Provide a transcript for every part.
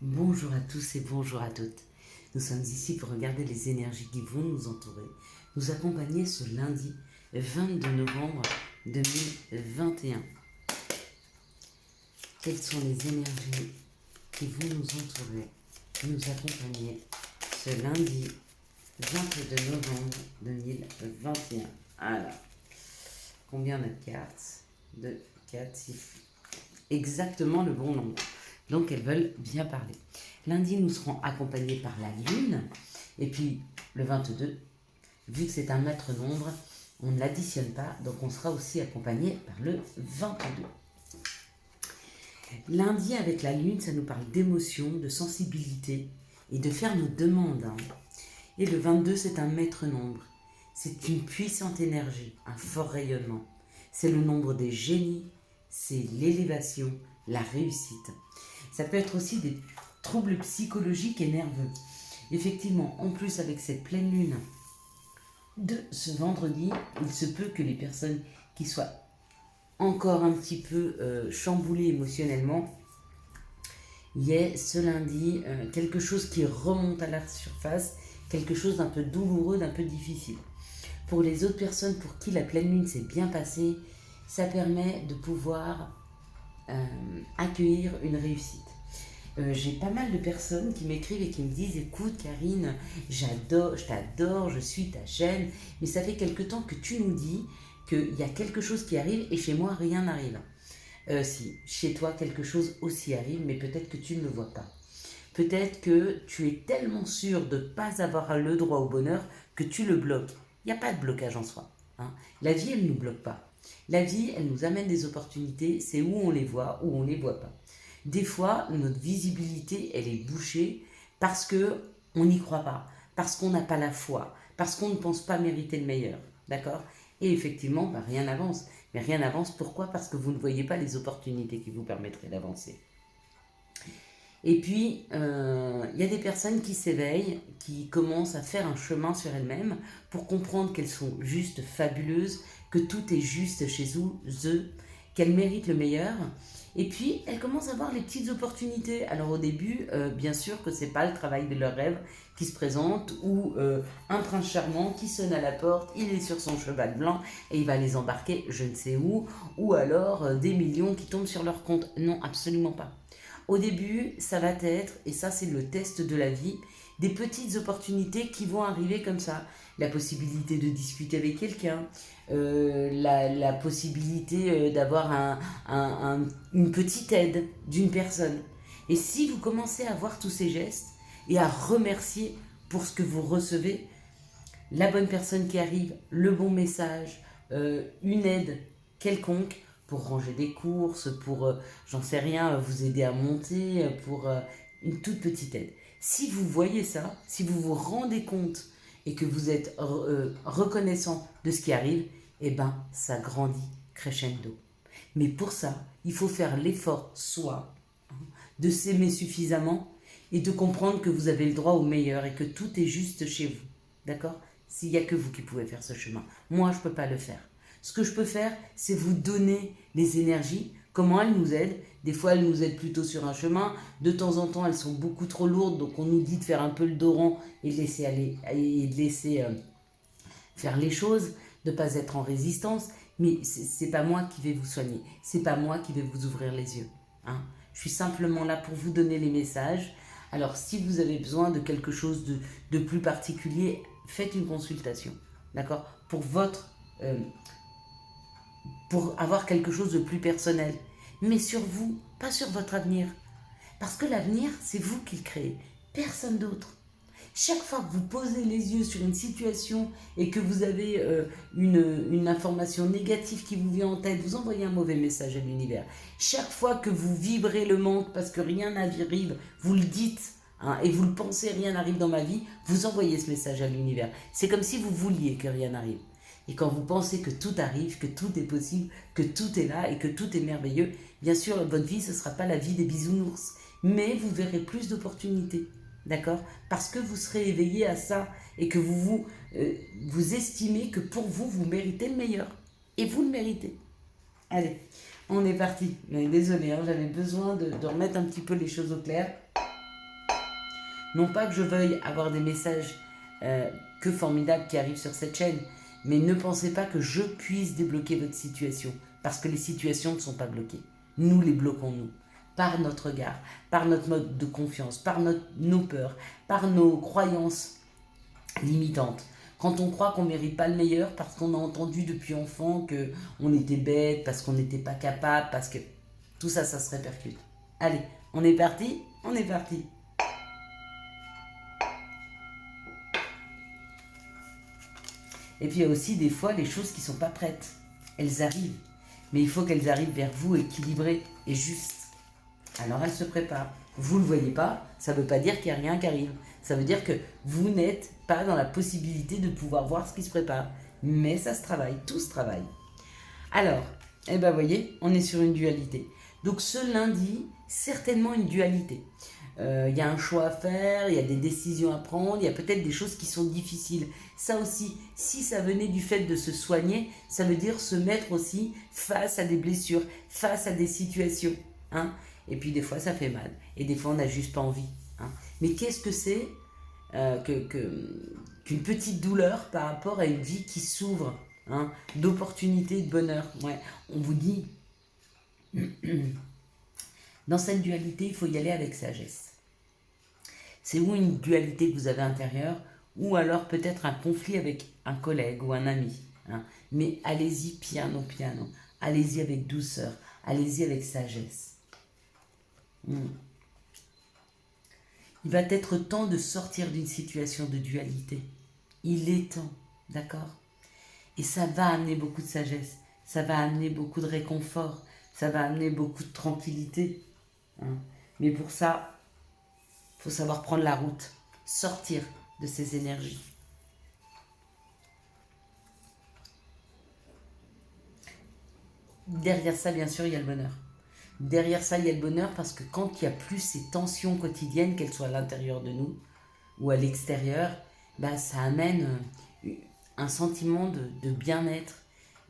Bonjour à tous et bonjour à toutes. Nous sommes ici pour regarder les énergies qui vont nous entourer, nous accompagner ce lundi 22 novembre 2021. Quelles sont les énergies qui vont nous entourer, nous accompagner ce lundi 22 novembre 2021. Alors, combien on a de cartes 2, 4, 6. Exactement le bon nombre. Donc elles veulent bien parler. Lundi, nous serons accompagnés par la Lune. Et puis le 22, vu que c'est un maître nombre, on ne l'additionne pas. Donc on sera aussi accompagné par le 22. Lundi, avec la Lune, ça nous parle d'émotion, de sensibilité et de faire nos demandes. Et le 22, c'est un maître nombre. C'est une puissante énergie, un fort rayonnement. C'est le nombre des génies, c'est l'élévation, la réussite. Ça peut être aussi des troubles psychologiques et nerveux. Effectivement, en plus avec cette pleine lune de ce vendredi, il se peut que les personnes qui soient encore un petit peu chamboulées émotionnellement, il y ait ce lundi quelque chose qui remonte à la surface, quelque chose d'un peu douloureux, d'un peu difficile. Pour les autres personnes pour qui la pleine lune s'est bien passée, ça permet de pouvoir accueillir une réussite. J'ai pas mal de personnes qui m'écrivent et qui me disent: écoute Karine, je t'adore, je suis ta chaîne, mais ça fait quelque temps que tu nous dis qu'il y a quelque chose qui arrive et chez moi rien n'arrive. Si, chez toi quelque chose aussi arrive, mais peut-être que tu ne le vois pas. Peut-être que tu es tellement sûr de ne pas avoir le droit au bonheur que tu le bloques. Il n'y a pas de blocage en soi. La vie, elle ne nous bloque pas. La vie, elle nous amène des opportunités, c'est où on les voit, où on ne les voit pas. Des fois, notre visibilité, elle est bouchée parce qu'on n'y croit pas, parce qu'on n'a pas la foi, parce qu'on ne pense pas mériter le meilleur. D'accord? Et effectivement, rien n'avance. Mais rien n'avance, pourquoi? Parce que vous ne voyez pas les opportunités qui vous permettraient d'avancer. Et puis, y a des personnes qui s'éveillent, qui commencent à faire un chemin sur elles-mêmes pour comprendre qu'elles sont juste fabuleuses, que tout est juste chez eux, qu'elles méritent le meilleur. Et puis, elles commencent à voir les petites opportunités. Alors au début, bien sûr que ce n'est pas le travail de leur rêve qui se présente, ou un prince charmant qui sonne à la porte, il est sur son cheval blanc et il va les embarquer je ne sais où, ou alors des millions qui tombent sur leur compte. Non, absolument pas. Au début, ça va être, et ça c'est le test de la vie, des petites opportunités qui vont arriver comme ça. La possibilité de discuter avec quelqu'un, la possibilité d'avoir une petite aide d'une personne. Et si vous commencez à voir tous ces gestes et à remercier pour ce que vous recevez, la bonne personne qui arrive, le bon message, une aide quelconque pour ranger des courses, pour, j'en sais rien, vous aider à monter, pour une toute petite aide. Si vous voyez ça, si vous vous rendez compte et que vous êtes reconnaissant de ce qui arrive, eh ben, ça grandit crescendo. Mais pour ça, il faut faire l'effort soi, de s'aimer suffisamment et de comprendre que vous avez le droit au meilleur et que tout est juste chez vous. D'accord? S'il n'y a que vous qui pouvez faire ce chemin. Moi, je ne peux pas le faire. Ce que je peux faire, c'est vous donner les énergies, comment elles nous aident. Des fois, elles nous aident plutôt sur un chemin. De temps en temps, elles sont beaucoup trop lourdes, donc on nous dit de faire un peu le dos rond et de laisser aller, et de laisser faire les choses, de ne pas être en résistance. Mais c'est pas moi qui vais vous soigner. C'est pas moi qui vais vous ouvrir les yeux. Je suis simplement là pour vous donner les messages. Alors, si vous avez besoin de quelque chose de plus particulier, faites une consultation, d'accord? Pour avoir quelque chose de plus personnel. Mais sur vous, pas sur votre avenir. Parce que l'avenir, c'est vous qui le créez, personne d'autre. Chaque fois que vous posez les yeux sur une situation et que vous avez une information négative qui vous vient en tête, vous envoyez un mauvais message à l'univers. Chaque fois que vous vibrez le manque parce que rien n'arrive, vous le dites et vous le pensez, rien n'arrive dans ma vie, vous envoyez ce message à l'univers. C'est comme si vous vouliez que rien n'arrive. Et quand vous pensez que tout arrive, que tout est possible, que tout est là et que tout est merveilleux, bien sûr, votre vie, ce ne sera pas la vie des bisounours, mais vous verrez plus d'opportunités. D'accord? Parce que vous serez éveillé à ça et que vous estimez que pour vous, vous méritez le meilleur. Et vous le méritez. Allez, on est parti. Désolé, j'avais besoin de remettre un petit peu les choses au clair. Non pas que je veuille avoir des messages que formidables qui arrivent sur cette chaîne, mais ne pensez pas que je puisse débloquer votre situation, parce que les situations ne sont pas bloquées. Nous les bloquons, nous, par notre regard, par notre mode de confiance, par nos peurs, par nos croyances limitantes. Quand on croit qu'on ne mérite pas le meilleur parce qu'on a entendu depuis enfant qu'on était bête, parce qu'on n'était pas capable, parce que tout ça, ça se répercute. Allez, on est parti? On est parti. Et puis il y a aussi des fois les choses qui ne sont pas prêtes. Elles arrivent. Mais il faut qu'elles arrivent vers vous équilibrées et justes. Alors elles se préparent. Vous ne le voyez pas, ça ne veut pas dire qu'il n'y a rien qui arrive. Ça veut dire que vous n'êtes pas dans la possibilité de pouvoir voir ce qui se prépare. Mais ça se travaille, tout se travaille. Alors, eh ben voyez, on est sur une dualité. Donc ce lundi, certainement une dualité. Il y a un choix à faire, il y a des décisions à prendre, il y a peut-être des choses qui sont difficiles. Ça aussi, si ça venait du fait de se soigner, ça veut dire se mettre aussi face à des blessures, face à des situations. Hein. Et puis des fois, ça fait mal. Et des fois, on n'a juste pas envie. Hein. Mais qu'est-ce que c'est qu'une petite douleur par rapport à une vie qui s'ouvre, hein, d'opportunités, de bonheur. Ouais, on vous dit, dans cette dualité, il faut y aller avec sagesse. C'est ou une dualité que vous avez intérieure, ou alors peut-être un conflit avec un collègue ou un ami. Hein. Mais allez-y piano piano, allez-y avec douceur, allez-y avec sagesse. Il va être temps de sortir d'une situation de dualité. Il est temps, d'accord? Et ça va amener beaucoup de sagesse, ça va amener beaucoup de réconfort, ça va amener beaucoup de tranquillité. Hein. Mais pour ça, il faut savoir prendre la route, sortir de ces énergies. Derrière ça, bien sûr, il y a le bonheur. Derrière ça, il y a le bonheur parce que quand il n'y a plus ces tensions quotidiennes, qu'elles soient à l'intérieur de nous ou à l'extérieur, bah, ça amène un sentiment de bien-être,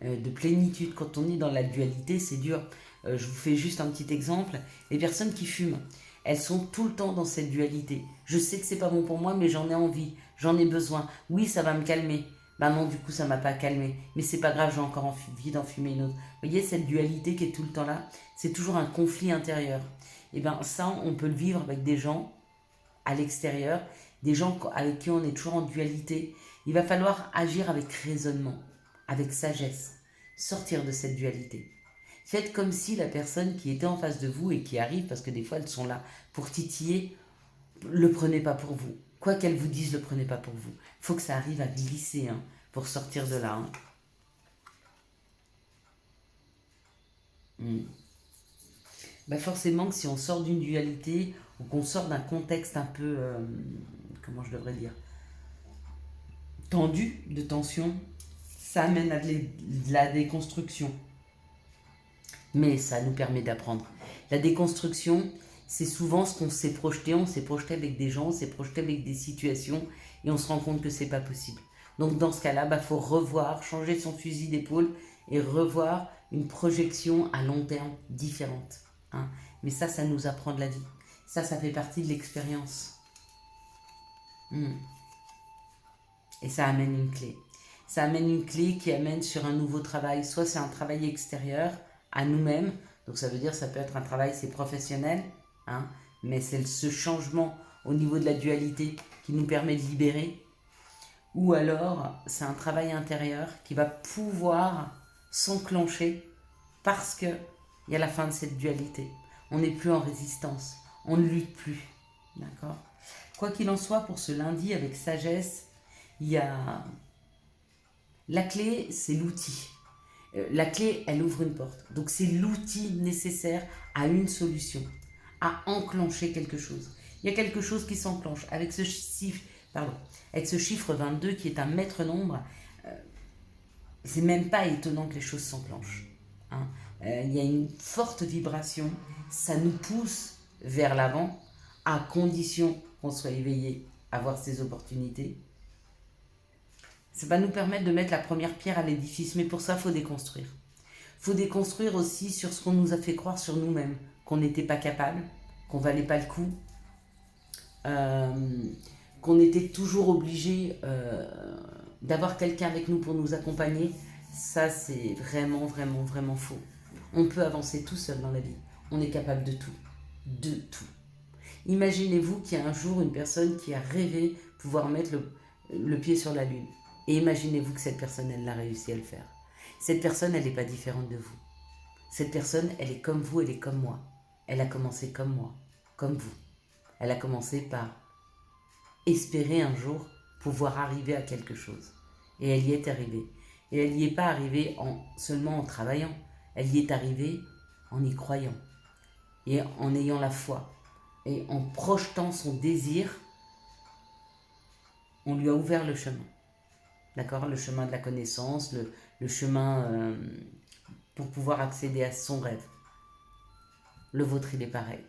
de plénitude. Quand on est dans la dualité, c'est dur. Je vous fais juste un petit exemple. Les personnes qui fument, elles sont tout le temps dans cette dualité. Je sais que c'est pas bon pour moi, mais j'en ai envie, j'en ai besoin. Oui, ça va me calmer. Ben non, du coup, ça m'a pas calmé. Mais c'est pas grave, j'ai encore envie d'en fumer une autre. Vous voyez, cette dualité qui est tout le temps là, c'est toujours un conflit intérieur. Et bien ça, on peut le vivre avec des gens à l'extérieur, des gens avec qui on est toujours en dualité. Il va falloir agir avec raisonnement, avec sagesse, sortir de cette dualité. Faites comme si la personne qui était en face de vous et qui arrive, parce que des fois elles sont là pour titiller, le prenez pas pour vous. Quoi qu'elles vous disent, le prenez pas pour vous. Il faut que ça arrive à glisser, hein, pour sortir de là. Hein. Ben forcément que si on sort d'une dualité ou qu'on sort d'un contexte un peu, comment je devrais dire, tendu, de tension, ça amène à de la déconstruction. Mais ça nous permet d'apprendre. La déconstruction, c'est souvent ce qu'on s'est projeté. On s'est projeté avec des gens, on s'est projeté avec des situations et on se rend compte que c'est pas possible. Donc dans ce cas-là, faut revoir, changer son fusil d'épaule et revoir une projection à long terme différente. Hein. Mais ça nous apprend de la vie. Ça fait partie de l'expérience. Et ça amène une clé. Ça amène une clé qui amène sur un nouveau travail. Soit c'est un travail extérieur à nous-mêmes. Donc ça veut dire ça peut être un travail, c'est professionnel. Hein, mais c'est ce changement au niveau de la dualité qui nous permet de libérer. Ou alors c'est un travail intérieur qui va pouvoir s'enclencher parce qu'il y a la fin de cette dualité. On n'est plus en résistance. On ne lutte plus. D'accord ? Quoi qu'il en soit, pour ce lundi, avec sagesse, il y a... La clé, c'est l'outil. La clé, elle ouvre une porte. Donc c'est l'outil nécessaire à une solution, à enclencher quelque chose. Il y a quelque chose qui s'enclenche. Avec ce chiffre 22 qui est un maître nombre, c'est même pas étonnant que les choses s'enclenchent. Hein. Il y a une forte vibration, ça nous pousse vers l'avant, à condition qu'on soit éveillé à voir ces opportunités. Ça va nous permettre de mettre la première pierre à l'édifice, mais pour ça, il faut déconstruire. Il faut déconstruire aussi sur ce qu'on nous a fait croire sur nous-mêmes, qu'on n'était pas capable, qu'on ne valait pas le coup, qu'on était toujours obligé d'avoir quelqu'un avec nous pour nous accompagner, ça c'est vraiment, vraiment, vraiment faux. On peut avancer tout seul dans la vie. On est capable de tout. De tout. Imaginez-vous qu'il y a un jour une personne qui a rêvé pouvoir mettre le pied sur la Lune. Et imaginez-vous que cette personne, elle l'a réussi à le faire. Cette personne, elle n'est pas différente de vous. Cette personne, elle est comme vous, elle est comme moi. Elle a commencé comme moi, comme vous. Elle a commencé par espérer un jour pouvoir arriver à quelque chose. Et elle y est arrivée. Et elle n'y est pas arrivée seulement en travaillant. Elle y est arrivée en y croyant. Et en ayant la foi. Et en projetant son désir, on lui a ouvert le chemin. D'accord? Le chemin de la connaissance, le chemin pour pouvoir accéder à son rêve. Le vôtre, il est pareil.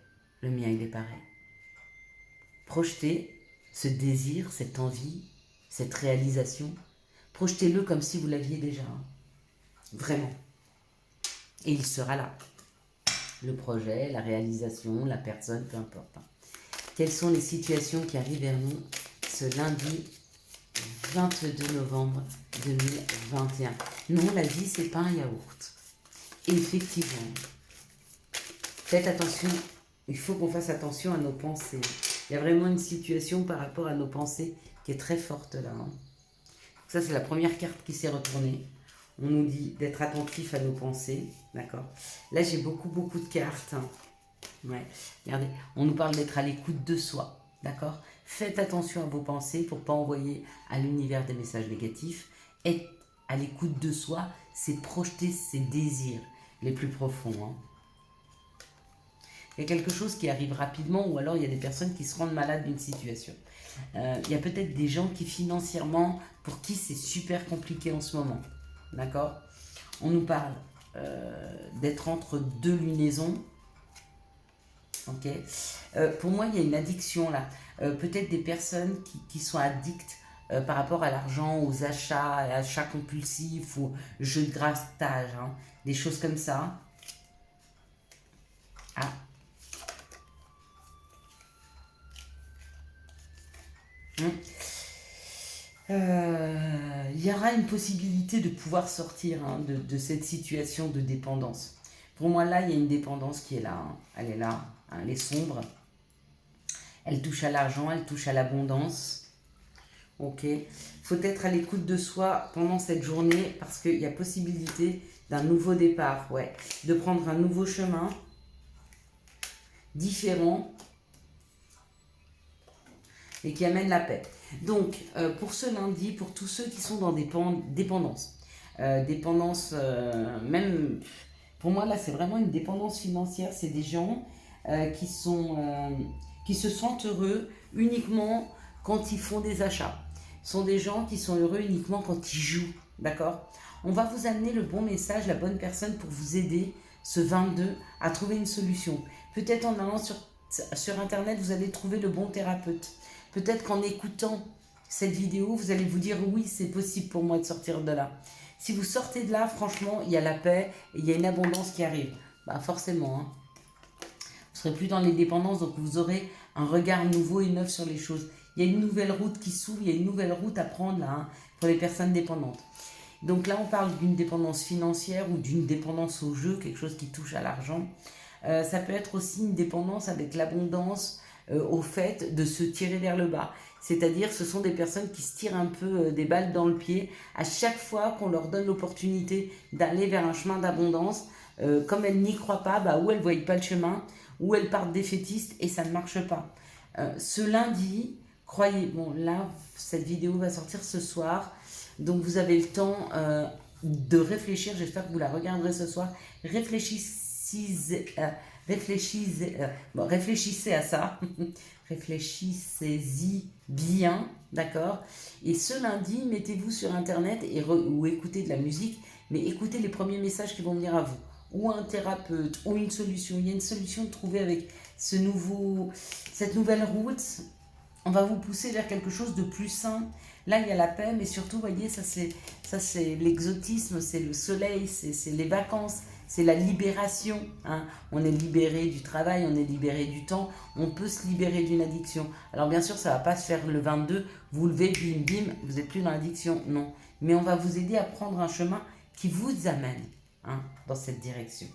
Le mien, il est pareil. Projetez ce désir, cette envie, cette réalisation. Projetez-le comme si vous l'aviez déjà. Vraiment. Et il sera là. Le projet, la réalisation, la personne, peu importe. Quelles sont les situations qui arrivent vers nous ce lundi 22 novembre 2021? Non, la vie, c'est pas un yaourt. Et effectivement, faites attention. Il faut qu'on fasse attention à nos pensées. Il y a vraiment une situation par rapport à nos pensées qui est très forte là. Ça, c'est la première carte qui s'est retournée. On nous dit d'être attentif à nos pensées. D'accord? Là, j'ai beaucoup de cartes. Ouais. Regardez, on nous parle d'être à l'écoute de soi. D'accord? Faites attention à vos pensées pour ne pas envoyer à l'univers des messages négatifs. Être à l'écoute de soi, c'est projeter ses désirs les plus profonds. Hein. Il y a quelque chose qui arrive rapidement ou alors il y a des personnes qui se rendent malades d'une situation. Il y a peut-être des gens qui financièrement, pour qui c'est super compliqué en ce moment. D'accord? On nous parle d'être entre deux lunaisons. Ok. Pour moi, il y a une addiction là. Peut-être des personnes qui sont addictes par rapport à l'argent, aux achats, à l'achat compulsif ou jeux de grattage. Hein, des choses comme ça. Ah. Il y aura une possibilité de pouvoir sortir de cette situation de dépendance. Pour moi, là, il y a une dépendance qui est là. Hein. Elle est là. Hein, elle est sombre. Elle touche à l'argent, elle touche à l'abondance. Ok. Faut être à l'écoute de soi pendant cette journée parce qu'il y a possibilité d'un nouveau départ. Ouais. De prendre un nouveau chemin différent et qui amène la paix. Donc, pour ce lundi, pour tous ceux qui sont dans des dépendances, même, pour moi là, c'est vraiment une dépendance financière. C'est des gens qui se sentent heureux uniquement quand ils font des achats. Ce sont des gens qui sont heureux uniquement quand ils jouent, d'accord? On va vous amener le bon message, la bonne personne pour vous aider ce 22 à trouver une solution. Peut-être en allant sur Internet, vous allez trouver le bon thérapeute. Peut-être qu'en écoutant cette vidéo, vous allez vous dire oui, c'est possible pour moi de sortir de là. Si vous sortez de là, franchement, il y a la paix et il y a une abondance qui arrive. Bah forcément, hein. Vous ne serez plus dans les dépendances, donc vous aurez un regard nouveau et neuf sur les choses. Il y a une nouvelle route qui s'ouvre, il y a une nouvelle route à prendre là, hein, pour les personnes dépendantes. Donc là, on parle d'une dépendance financière ou d'une dépendance au jeu, quelque chose qui touche à l'argent. Ça peut être aussi une dépendance avec l'abondance, au fait de se tirer vers le bas. C'est-à-dire, ce sont des personnes qui se tirent un peu des balles dans le pied à chaque fois qu'on leur donne l'opportunité d'aller vers un chemin d'abondance. Comme elles n'y croient pas, bah, ou elles ne voient pas le chemin, ou elles partent défaitistes et ça ne marche pas. Ce lundi, croyez, bon là, cette vidéo va sortir ce soir, donc vous avez le temps de réfléchir, j'espère que vous la regarderez ce soir. Réfléchissez à ça, réfléchissez-y bien, d'accord? Et ce lundi, mettez-vous sur Internet ou écoutez de la musique, mais écoutez les premiers messages qui vont venir à vous, ou un thérapeute, ou une solution. Il y a une solution de trouver avec cette nouvelle route. On va vous pousser vers quelque chose de plus sain. Là, il y a la paix, mais surtout, vous voyez, ça c'est l'exotisme, c'est le soleil, c'est les vacances, c'est la libération. Hein. On est libéré du travail, on est libéré du temps, on peut se libérer d'une addiction. Alors bien sûr, ça ne va pas se faire le 22, vous levez, bim, bim, vous n'êtes plus dans l'addiction, non. Mais on va vous aider à prendre un chemin qui vous amène dans cette direction.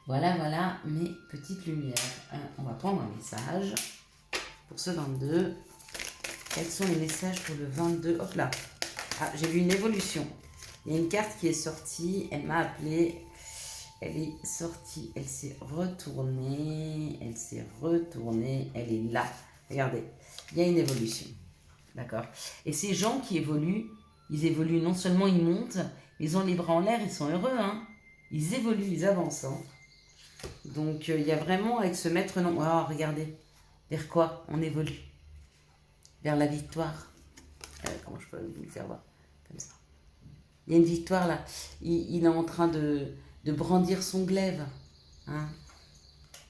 Voilà, voilà mes petites lumières. On va prendre un message pour ce 22. Quels sont les messages pour le 22? Hop là. Ah, j'ai vu une évolution. Il y a une carte qui est sortie. Elle m'a appelé. Elle est sortie. Elle s'est retournée. Elle s'est retournée. Elle est là. Regardez. Il y a une évolution. D'accord? Et ces gens qui évoluent, ils évoluent non seulement ils montent, ils ont les bras en l'air, ils sont heureux. Hein? Ils évoluent, ils avancent. Hein? Donc, il y a vraiment avec ce maître non. Oh, regardez. Vers quoi on évolue? Vers la victoire. Comment je peux vous le faire voir? Comme ça. Il y a une victoire là. Il est en train de brandir son glaive. Hein?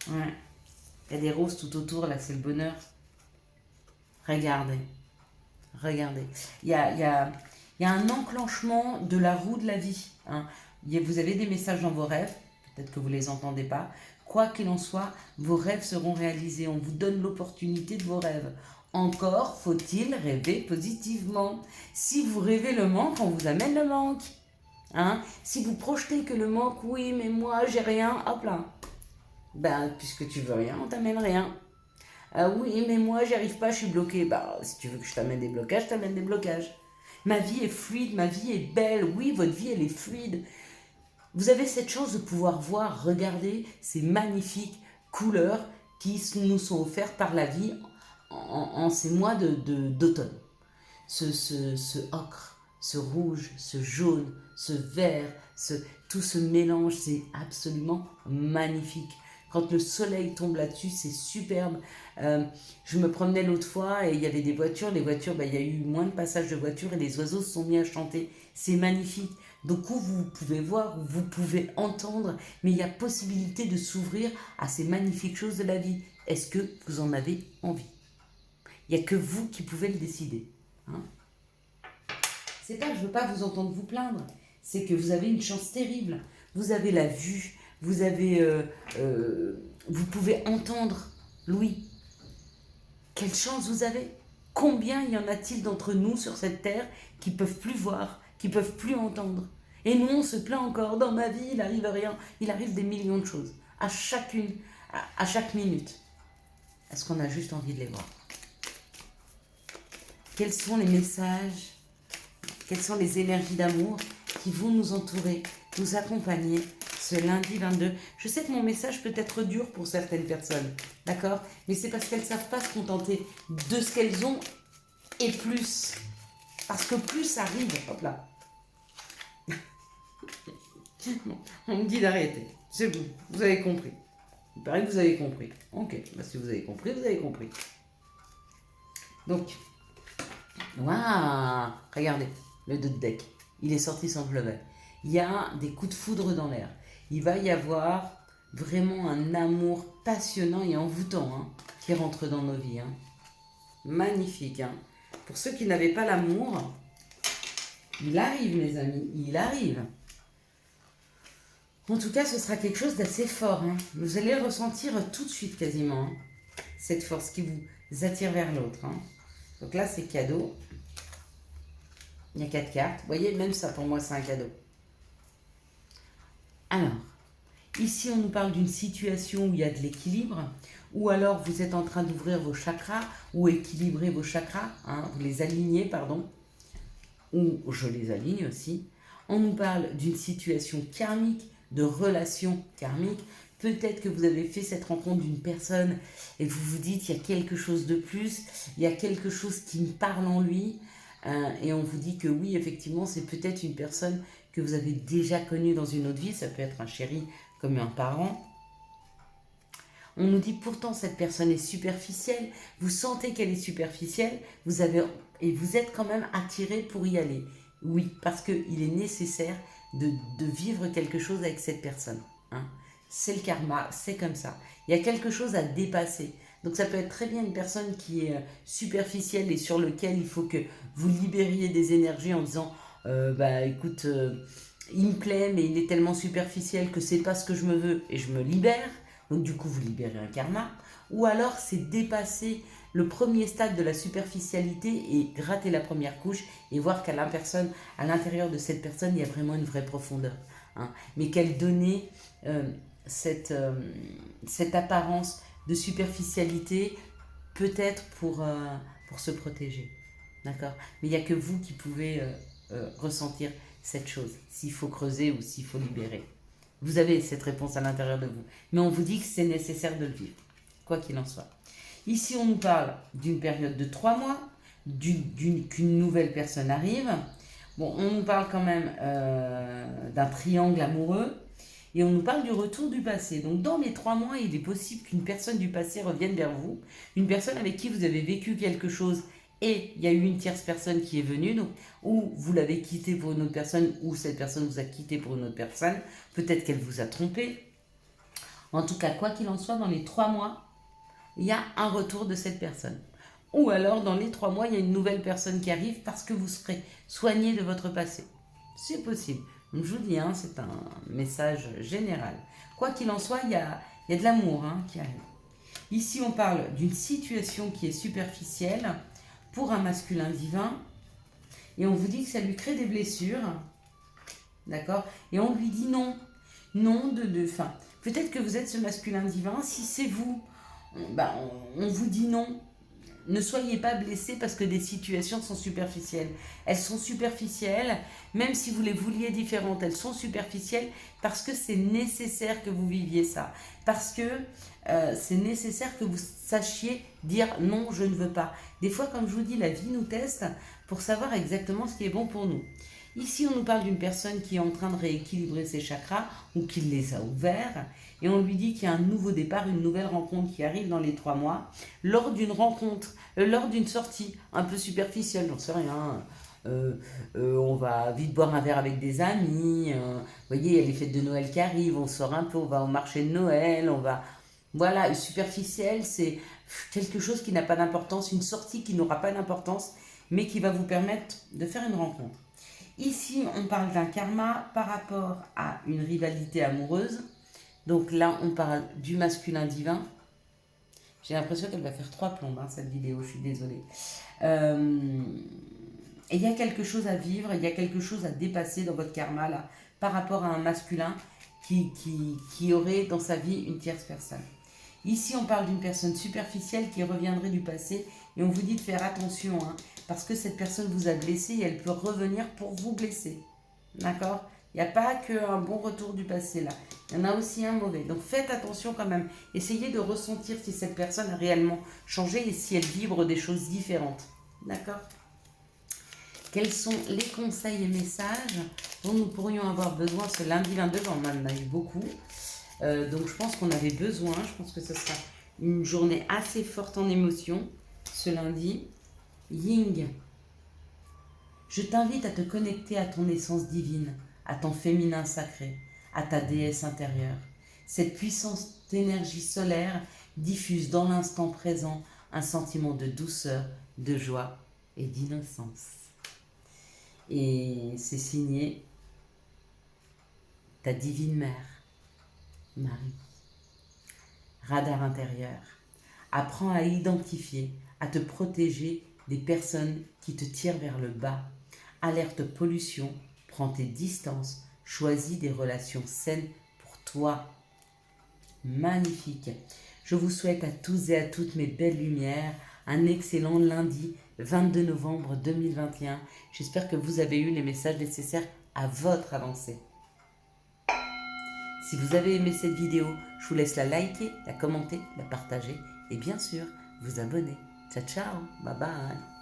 Ouais. Il y a des roses tout autour là, c'est le bonheur. Regardez. Regardez. Il y a un enclenchement de la roue de la vie. Hein? Vous avez des messages dans vos rêves. Peut-être que vous ne les entendez pas. Quoi qu'il en soit, vos rêves seront réalisés. On vous donne l'opportunité de vos rêves. Encore faut-il rêver positivement. Si vous rêvez le manque, on vous amène le manque. Hein? Si vous projetez que le manque, oui, mais moi, j'ai rien, hop là. Ben, puisque tu veux rien, on t'amène rien. Oui, mais moi, j'y arrive pas, je suis bloqué. Bah, si tu veux que je t'amène des blocages, je t'amène des blocages. Ma vie est fluide, ma vie est belle. Oui, votre vie, elle est fluide. Vous avez cette chance de pouvoir voir, regarder ces magnifiques couleurs qui nous sont offertes par la vie en ces mois d'automne. Ce ocre, ce rouge, ce jaune, ce vert, tout ce mélange, c'est absolument magnifique. Quand le soleil tombe là-dessus, c'est superbe. Je me promenais l'autre fois et il y avait des voitures. Les voitures, il y a eu moins de passages de voitures et les oiseaux se sont mis à chanter. C'est magnifique. Donc, où vous pouvez voir, où vous pouvez entendre, mais il y a possibilité de s'ouvrir à ces magnifiques choses de la vie. Est-ce que vous en avez envie? Il n'y a que vous qui pouvez le décider. Hein? C'est pas que je ne veux pas vous entendre vous plaindre, c'est que vous avez une chance terrible. Vous avez la vue, vous pouvez entendre l'ouïe. Quelle chance vous avez? Combien y en a-t-il d'entre nous sur cette terre qui ne peuvent plus voir, qui ne peuvent plus entendre? Et nous, on se plaint encore. Dans ma vie, il n'arrive rien. Il arrive des millions de choses. À chaque minute. Est-ce qu'on a juste envie de les voir? Quels sont les messages, quelles sont les énergies d'amour qui vont nous entourer, nous accompagner ce lundi 22. Je sais que mon message peut être dur pour certaines personnes, d'accord? Mais c'est parce qu'elles ne savent pas se contenter de ce qu'elles ont et plus. Parce que plus arrive, hop là. On me dit d'arrêter. C'est bon, vous avez compris. Il paraît que vous avez compris. Ok, si vous avez compris, vous avez compris. Donc, waouh, regardez, le 2 de deck, il est sorti sans pleurer. Il y a des coups de foudre dans l'air. Il va y avoir vraiment un amour passionnant et envoûtant qui rentre dans nos vies. Magnifique. Pour ceux qui n'avaient pas l'amour, il arrive, mes amis, il arrive. En tout cas, ce sera quelque chose d'assez fort. Vous allez ressentir tout de suite quasiment cette force qui vous attire vers l'autre. Donc là, c'est cadeau. Il y a 4 cartes. Vous voyez, même ça, pour moi, c'est un cadeau. Alors, ici, on nous parle d'une situation où il y a de l'équilibre, ou alors vous êtes en train d'ouvrir vos chakras, ou équilibrer vos chakras, vous les alignez, pardon, ou je les aligne aussi. On nous parle d'une situation karmique, de relations karmiques. Peut-être que vous avez fait cette rencontre d'une personne et vous vous dites, il y a quelque chose de plus, il y a quelque chose qui me parle en lui, et on vous dit que oui, effectivement, c'est peut-être une personne que vous avez déjà connue dans une autre vie, ça peut être un chéri comme un parent. On nous dit pourtant cette personne est superficielle, vous sentez qu'elle est superficielle, et vous êtes quand même attiré pour y aller. Oui, parce qu'il est nécessaire de vivre quelque chose avec cette personne. C'est le karma, c'est comme ça. Il y a quelque chose à dépasser. Donc ça peut être très bien une personne qui est superficielle et sur lequel il faut que vous libériez des énergies en disant écoute, il me plaît, mais il est tellement superficiel que c'est pas ce que je me veux et je me libère. Donc du coup, vous libérez un karma. Ou alors, c'est dépasser le premier stade de la superficialité et gratter la première couche et voir qu'à à l'intérieur de cette personne, il y a vraiment une vraie profondeur. Hein. Mais qu'elle donnait cette, cette apparence de superficialité peut-être pour se protéger. D'accord. Mais il n'y a que vous qui pouvez ressentir cette chose, s'il faut creuser ou s'il faut libérer. Vous avez cette réponse à l'intérieur de vous. Mais on vous dit que c'est nécessaire de le vivre, quoi qu'il en soit. Ici, on nous parle d'une période de 3 mois, qu'une nouvelle personne arrive. Bon, on nous parle quand même d'un triangle amoureux. Et on nous parle du retour du passé. Donc dans les 3 mois, il est possible qu'une personne du passé revienne vers vous. Une personne avec qui vous avez vécu quelque chose et il y a eu une tierce personne qui est venue, donc, ou vous l'avez quitté pour une autre personne, ou cette personne vous a quitté pour une autre personne. Peut-être qu'elle vous a trompé. En tout cas, quoi qu'il en soit, dans les 3 mois, il y a un retour de cette personne. Ou alors, dans les 3 mois, il y a une nouvelle personne qui arrive parce que vous serez soigné de votre passé. C'est possible. Donc, je vous dis, hein, c'est un message général. Quoi qu'il en soit, il y a de l'amour qui arrive. Ici, on parle d'une situation qui est superficielle pour un masculin divin. Et on vous dit que ça lui crée des blessures. D'accord. Et on lui dit non. Non de fin. Peut-être que vous êtes ce masculin divin. Si c'est vous, on vous dit non. Ne soyez pas blessés parce que des situations sont superficielles. Elles sont superficielles, même si vous les vouliez différentes, elles sont superficielles parce que c'est nécessaire que vous viviez ça. Parce que c'est nécessaire que vous sachiez dire non, je ne veux pas. Des fois, comme je vous dis, la vie nous teste pour savoir exactement ce qui est bon pour nous. Ici, on nous parle d'une personne qui est en train de rééquilibrer ses chakras ou qui les a ouverts. Et on lui dit qu'il y a un nouveau départ, une nouvelle rencontre qui arrive dans les 3 mois. Lors d'une rencontre, lors d'une sortie un peu superficielle, j'en sais rien. On va vite boire un verre avec des amis. Vous voyez, il y a les fêtes de Noël qui arrivent. On sort un peu, on va au marché de Noël. Voilà, superficiel, c'est quelque chose qui n'a pas d'importance. Une sortie qui n'aura pas d'importance, mais qui va vous permettre de faire une rencontre. Ici, on parle d'un karma par rapport à une rivalité amoureuse. Donc là, on parle du masculin divin. J'ai l'impression qu'elle va faire 3 plombes, cette vidéo, je suis désolée. Et il y a quelque chose à vivre, il y a quelque chose à dépasser dans votre karma, là, par rapport à un masculin qui aurait dans sa vie une tierce personne. Ici, on parle d'une personne superficielle qui reviendrait du passé et on vous dit de faire attention, parce que cette personne vous a blessé et elle peut revenir pour vous blesser. D'accord ? Il n'y a pas qu'un bon retour du passé là. Il y en a aussi un mauvais. Donc faites attention quand même. Essayez de ressentir si cette personne a réellement changé et si elle vibre des choses différentes. D'accord ? Quels sont les conseils et messages dont nous pourrions avoir besoin ce lundi 22 ? On en a eu beaucoup. Donc je pense qu'on avait besoin. Je pense que ce sera une journée assez forte en émotion ce lundi. Ying. Je t'invite à te connecter à ton essence divine, à ton féminin sacré, à ta déesse intérieure. Cette puissante énergie solaire diffuse dans l'instant présent un sentiment de douceur, de joie et d'innocence. Et c'est signé ta divine mère, Marie. Radar intérieur. Apprends à identifier, à te protéger des personnes qui te tirent vers le bas. Alerte pollution, prends tes distances, choisis des relations saines pour toi. Magnifique. Je vous souhaite à tous et à toutes mes belles lumières un excellent lundi 22 novembre 2021. J'espère que vous avez eu les messages nécessaires à votre avancée. Si vous avez aimé cette vidéo, je vous laisse la liker, la commenter, la partager et bien sûr vous abonner. Ciao ciao, bye bye.